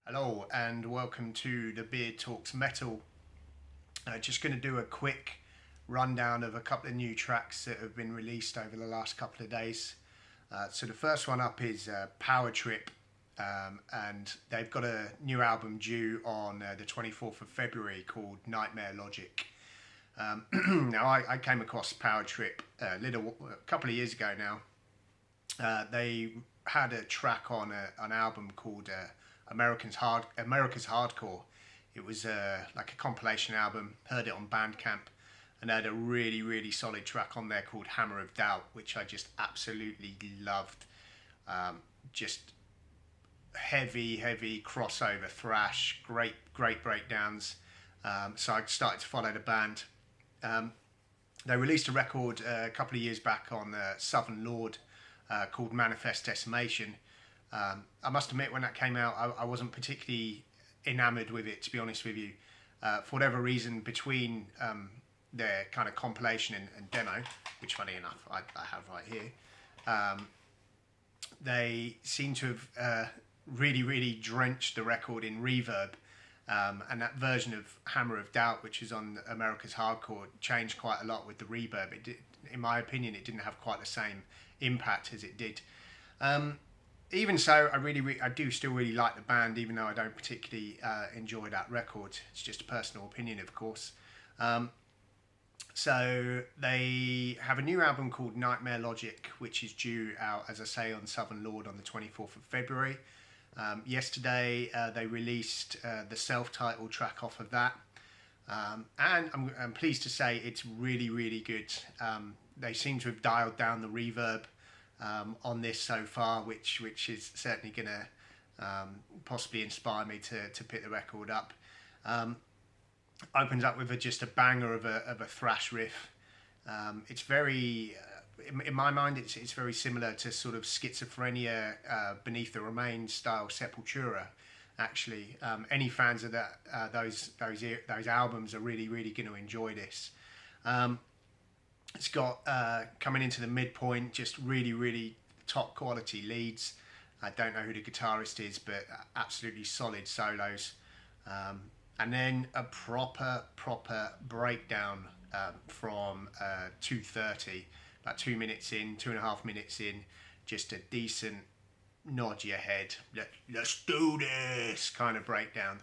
Hello and welcome to the Beard Talks Metal. Just going to do a quick rundown of a couple of new tracks that have been released over the last couple of days. So the first one up is Power Trip, and they've got a new album due on the 24th of February called Nightmare Logic. Now I came across Power Trip a couple of years ago now. They had a track on an album called America's Hardcore. It was like a compilation album. Heard it on Bandcamp, and they had a really solid track on there called Hammer of Doubt, which I just absolutely loved. Just heavy crossover thrash, great breakdowns. So I started to follow the band. They released a record a couple of years back on Southern Lord called Manifest Decimation. I must admit, when that came out, I wasn't particularly enamoured with it, to be honest with you. For whatever reason, between their kind of compilation and demo, which funny enough I have right here, they seem to have really drenched the record in reverb. And that version of Hammer of Doubt, which is on America's Hardcore, changed quite a lot with the reverb. It did, in my opinion, it didn't have quite the same impact as it did. Even so, I do still really like the band, even though I don't particularly enjoy that record. It's just a personal opinion, of course. So they have a new album called Nightmare Logic, which is due out, as I say, on Southern Lord on the 24th of February. Yesterday, they released the self-titled track off of that. And I'm pleased to say it's really good. They seem to have dialed down the reverb on this so far, which is certainly going to possibly inspire me to pick the record up. Opens up with just a banger of a thrash riff. It's very, in my mind, it's very similar to sort of Schizophrenia, Beneath the Remains style Sepultura. Actually, any fans of that those albums are really going to enjoy this. It's got coming into the midpoint, just really top quality leads. I don't know who the guitarist is, but absolutely solid solos. And then a proper breakdown from 2:30, about 2 minutes in, 2.5 minutes in, just a decent nod your head, let's do this kind of breakdown.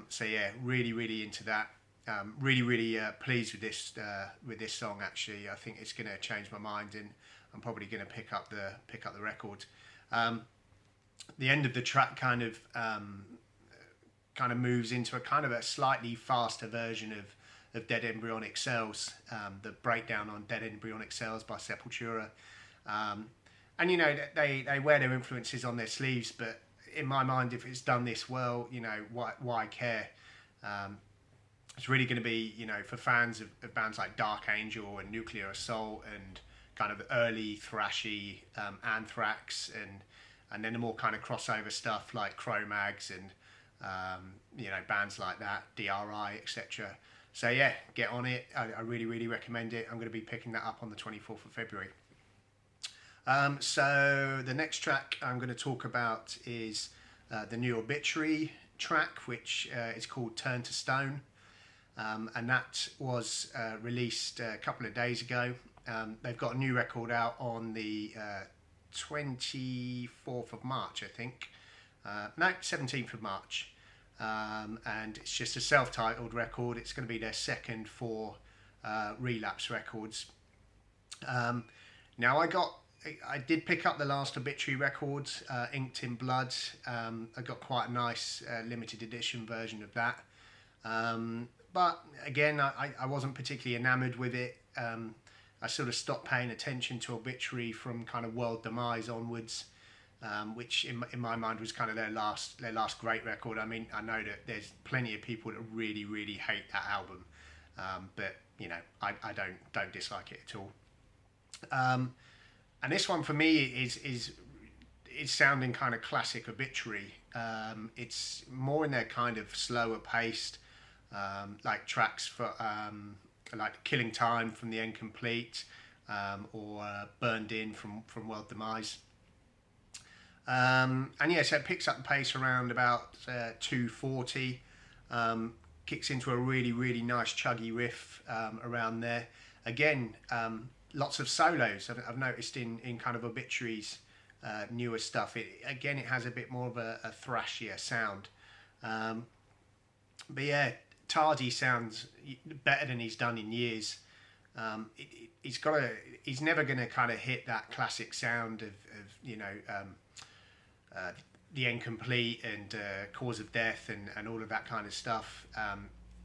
So yeah, really into that. Really pleased with this song. Actually, I think it's going to change my mind, and I'm probably going to pick up the record. The end of the track kind of moves into a kind of a slightly faster version of Dead Embryonic Cells, the breakdown on Dead Embryonic Cells by Sepultura. And you know, they wear their influences on their sleeves, but in my mind, if it's done this well, you know, why care? It's really going to be, you know, for fans of bands like Dark Angel and Nuclear Assault and kind of early thrashy Anthrax, and then the more kind of crossover stuff like Cro-Mags and you know, bands like that, DRI, etc. So yeah, get on it. I really recommend it. I'm going to be picking that up on the 24th of February. So the next track I'm going to talk about is the new Obituary track, which is called Turn to Stone. And that was released a couple of days ago. They've got a new record out on the 24th of March, I think. No, 17th of March. And it's just a self-titled record. It's going to be their second for Relapse Records. Now I did pick up the last Obituary record, Inked in Blood. I got quite a nice limited edition version of that. But again, I wasn't particularly enamoured with it. I sort of stopped paying attention to Obituary from kind of World Demise onwards, which in my mind was kind of their last great record. I mean, I know that there's plenty of people that really hate that album, but you know, I don't dislike it at all. And this one for me is sounding kind of classic Obituary. It's more in their kind of slower paced, like tracks for like Killing Time from The Incomplete, or Burned In from World Demise. And yeah, so it picks up the pace around about 240. Kicks into a really, really nice chuggy riff around there. Again, lots of solos. I've noticed in kind of Obituary's newer stuff. It has a bit more of a thrashier sound. But yeah, Tardy sounds better than he's done in years. He's never going to kind of hit that classic sound of the Incomplete and Cause of Death and all of that kind of stuff.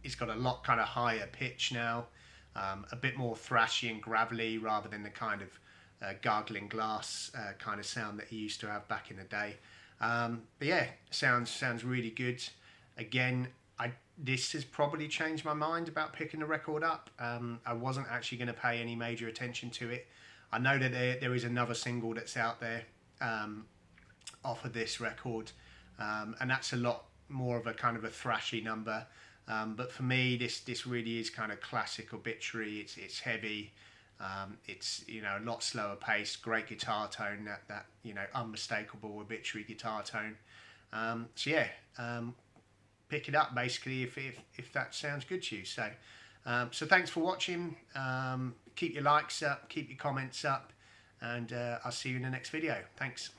He's got a lot kind of higher pitch now, a bit more thrashy and gravelly rather than the kind of gargling glass kind of sound that he used to have back in the day. But yeah, sounds really good. Again, this has probably changed my mind about picking the record up. I wasn't actually going to pay any major attention to it. I know that there is another single that's out there off of this record, and that's a lot more of a kind of a thrashy number. But for me, this really is kind of classic Obituary. It's heavy. It's a lot slower paced. Great guitar tone. That unmistakable Obituary guitar tone. So yeah. Pick it up basically if that sounds good to you. So thanks for watching. Keep your likes up, keep your comments up, and I'll see you in the next video. Thanks.